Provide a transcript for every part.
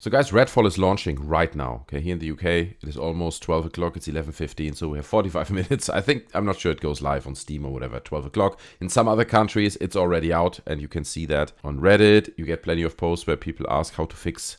So guys, Redfall is launching right now. Okay, here in the UK, it is almost 12 o'clock. It's 11:15, so we have 45 minutes. I'm not sure it goes live on Steam or whatever at 12 o'clock. In some other countries, it's already out, and you can see that on Reddit. You get plenty of posts where people ask how to fix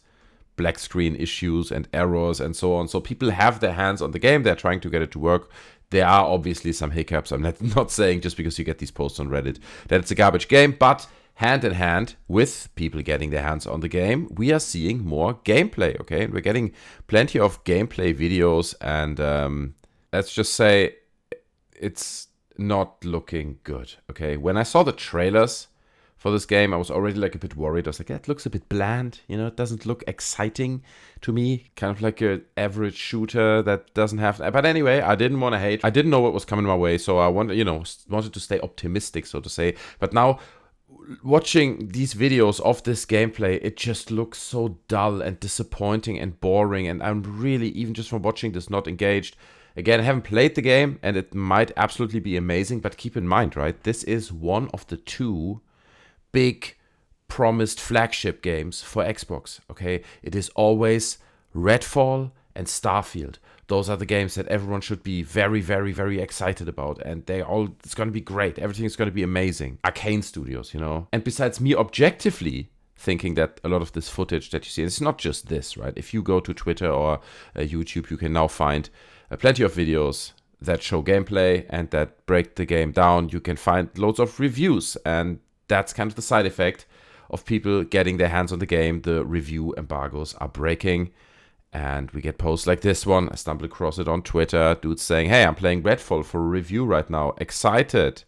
black screen issues and errors and so on. So people have their hands on the game. They're trying to get it to work. There are obviously some hiccups. I'm not saying just because you get these posts on Reddit that it's a garbage game, but hand in hand with people getting their hands on the game, we are seeing more gameplay, okay? And we're getting plenty of gameplay videos, and let's just say it's not looking good, okay? When I saw the trailers for this game, I was already like a bit worried. I was like, that looks a bit bland, you know, it doesn't look exciting to me. Kind of like an average shooter that doesn't have... But anyway, I didn't want to hate. I didn't know what was coming my way, so I wanted to stay optimistic, so to say. But now, watching these videos of this gameplay, it just looks so dull and disappointing and boring, and I'm really, even just from watching this, not engaged. Again, I haven't played the game, and it might absolutely be amazing, but keep in mind, right, this is one of the two big promised flagship games for Xbox, okay? It is always Redfall and Starfield. Those are the games that everyone should be very, very, very excited about. And it's going to be great. Everything is going to be amazing. Arkane Studios, you know. And besides me objectively thinking that a lot of this footage that you see, it's not just this, right? If you go to Twitter or YouTube, you can now find plenty of videos that show gameplay and that break the game down. You can find loads of reviews. And that's kind of the side effect of people getting their hands on the game. The review embargoes are breaking. And we get posts like this one. I stumbled across it on Twitter. Dudes saying, hey, I'm playing Redfall for a review right now. Excited.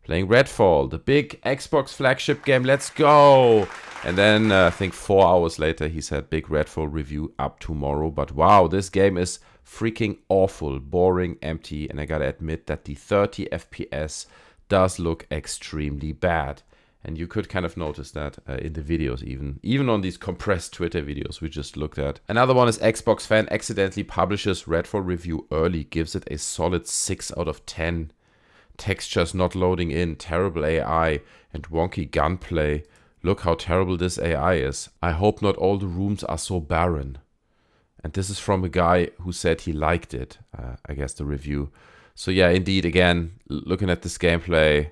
Playing Redfall, the big Xbox flagship game. Let's go. And then I think 4 hours later, he said, big Redfall review up tomorrow. But wow, this game is freaking awful, boring, empty. And I gotta admit that the 30 FPS does look extremely bad. And you could kind of notice that in the videos even on these compressed Twitter videos we just looked at. Another one is Xbox fan accidentally publishes Redfall review early, gives it a solid 6 out of 10. Textures not loading in, terrible AI, and wonky gunplay. Look how terrible this AI is. I hope not all the rooms are so barren. And this is from a guy who said he liked it, I guess the review. So yeah, indeed, again, looking at this gameplay...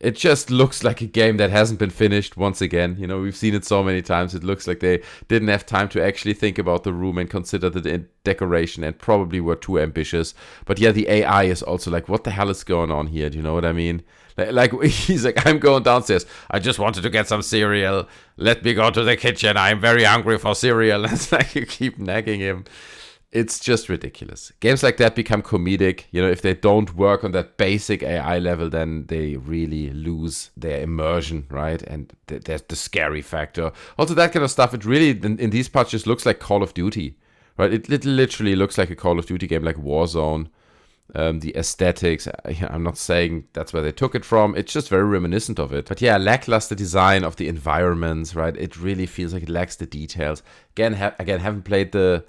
It just looks like a game that hasn't been finished once again. You know, we've seen it so many times. It looks like they didn't have time to actually think about the room and consider the decoration and probably were too ambitious. But yeah, the AI is also like, what the hell is going on here? Do you know what I mean? Like he's like, I'm going downstairs. I just wanted to get some cereal. Let me go to the kitchen. I'm very hungry for cereal. It's like you keep nagging him. It's just ridiculous. Games like that become comedic. You know, if they don't work on that basic AI level, then they really lose their immersion, right? And there's the scary factor. Also, that kind of stuff, it really, in these parts, just looks like Call of Duty, right? It literally looks like a Call of Duty game, like Warzone. The aesthetics, I'm not saying that's where they took it from. It's just very reminiscent of it. But yeah, lackluster design of the environments, right? It really feels like it lacks the details. Again, haven't played the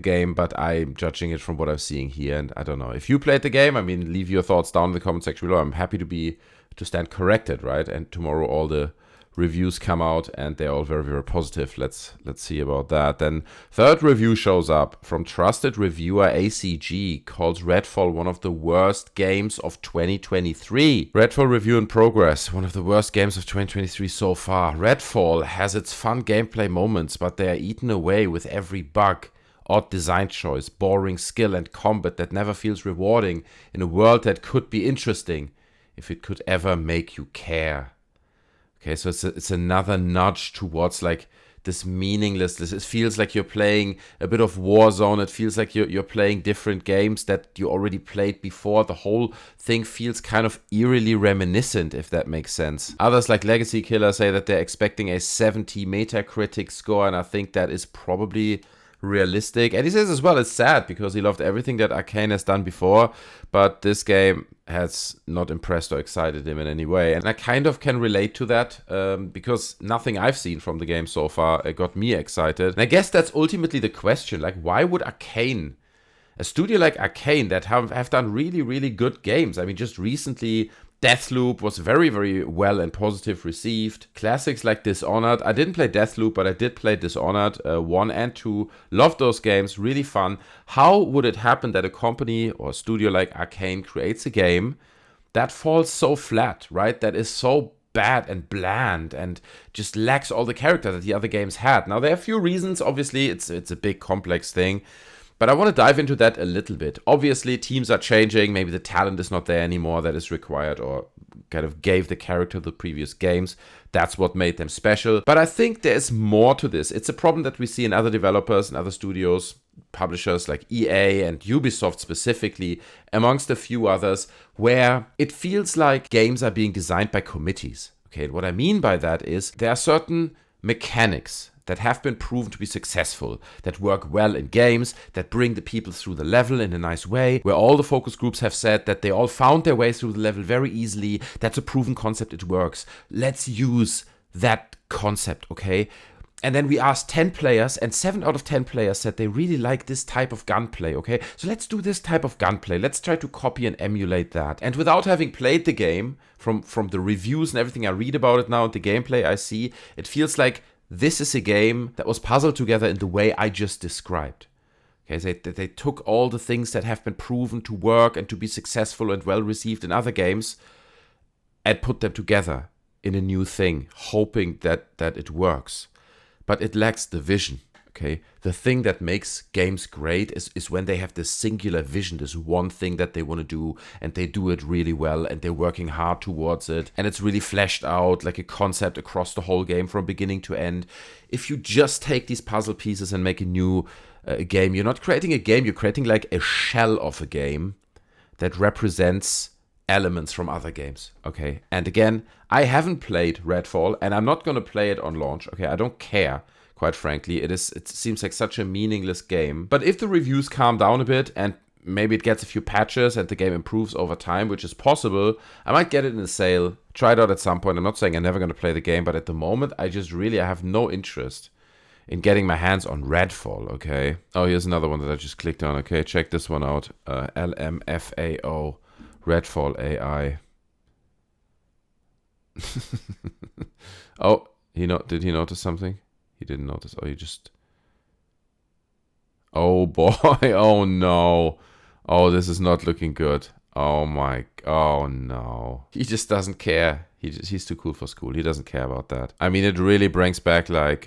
game, but I'm judging it from what I'm seeing here, and I don't know. If you played the game, I mean, leave your thoughts down in the comment section below. I'm happy to stand corrected, right? And tomorrow all the reviews come out, and they're all very, very positive. Let's see about that. Then third review shows up from trusted reviewer ACG, calls Redfall one of the worst games of 2023. Redfall review in progress, one of the worst games of 2023 so far. Redfall has its fun gameplay moments, but they are eaten away with every bug. Odd design choice, boring skill and combat that never feels rewarding in a world that could be interesting if it could ever make you care. Okay, so it's another nudge towards like this meaninglessness. It feels like you're playing a bit of Warzone. It feels like you're playing different games that you already played before. The whole thing feels kind of eerily reminiscent, if that makes sense. Others like Legacy Killer say that they're expecting a 70 Metacritic score, and I think that is probably realistic. And he says as well, it's sad because he loved everything that Arkane has done before, but this game has not impressed or excited him in any way. And I kind of can relate to that because nothing I've seen from the game so far got me excited. And I guess that's ultimately the question, like, why would Arkane, a studio like Arkane that have done really, really good games, I mean, just recently Deathloop was very, very well and positive received. Classics like Dishonored. I didn't play Deathloop, but I did play Dishonored 1 and 2. Loved those games, really fun. How would it happen that a company or a studio like Arkane creates a game that falls so flat, right? That is so bad and bland and just lacks all the character that the other games had. Now, there are a few reasons. Obviously, it's a big, complex thing. But I want to dive into that a little bit. Obviously, teams are changing. Maybe the talent is not there anymore that is required or kind of gave the character the previous games. That's what made them special. But I think there is more to this. It's a problem that we see in other developers and other studios, publishers like EA and Ubisoft specifically, amongst a few others, where it feels like games are being designed by committees. Okay, what I mean by that is there are certain mechanics that have been proven to be successful, that work well in games, that bring the people through the level in a nice way, where all the focus groups have said that they all found their way through the level very easily. That's a proven concept, it works. Let's use that concept, okay? And then we asked 10 players, and 7 out of 10 players said they really like this type of gunplay, okay? So let's do this type of gunplay. Let's try to copy and emulate that. And without having played the game, from the reviews and everything I read about it now and the gameplay I see, it feels like this is a game that was puzzled together in the way I just described. Okay, they took all the things that have been proven to work and to be successful and well received in other games and put them together in a new thing, hoping that it works. But it lacks the vision. Okay, the thing that makes games great is when they have this singular vision, this one thing that they want to do, and they do it really well, and they're working hard towards it, and it's really fleshed out like a concept across the whole game from beginning to end. If you just take these puzzle pieces and make a new game, you're not creating a game, you're creating like a shell of a game that represents elements from other games. Okay, and again, I haven't played Redfall, and I'm not going to play it on launch. Okay, I don't care. Quite frankly, it seems like such a meaningless game. But if the reviews calm down a bit and maybe it gets a few patches and the game improves over time, which is possible, I might get it in a sale, try it out at some point. I'm not saying I'm never going to play the game, but at the moment, I have no interest in getting my hands on Redfall, okay? Oh, here's another one that I just clicked on, okay? Check this one out. LMFAO, Redfall AI. Oh, did he notice something? He didn't notice. Oh, he just... Oh, boy. Oh, no. Oh, this is not looking good. Oh, my... Oh, no. He just doesn't care. He's too cool for school. He doesn't care about that. I mean, it really brings back, like,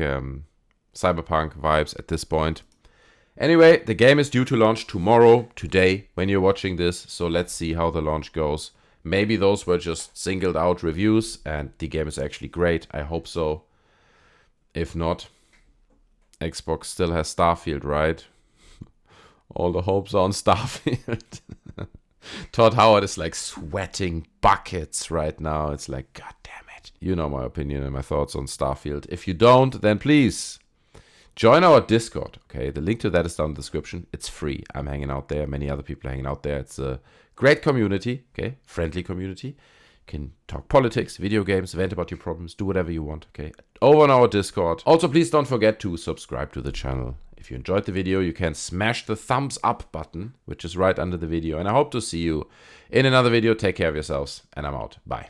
Cyberpunk vibes at this point. Anyway, the game is due to launch tomorrow, today, when you're watching this. So let's see how the launch goes. Maybe those were just singled out reviews, and the game is actually great. I hope so. If not, Xbox still has Starfield, right? All the hopes are on Starfield. Todd Howard is like sweating buckets right now. It's like, God damn it. You know my opinion and my thoughts on Starfield. If you don't, then please join our Discord. Okay, the link to that is down in the description. It's free. I'm hanging out there. Many other people are hanging out there. It's a great community. Okay, friendly community. Can talk politics, video games, vent about your problems, do whatever you want, okay? Over on our Discord. Also, please don't forget to subscribe to the channel. If you enjoyed the video, you can smash the thumbs up button, which is right under the video. And I hope to see you in another video. Take care of yourselves, and I'm out. Bye.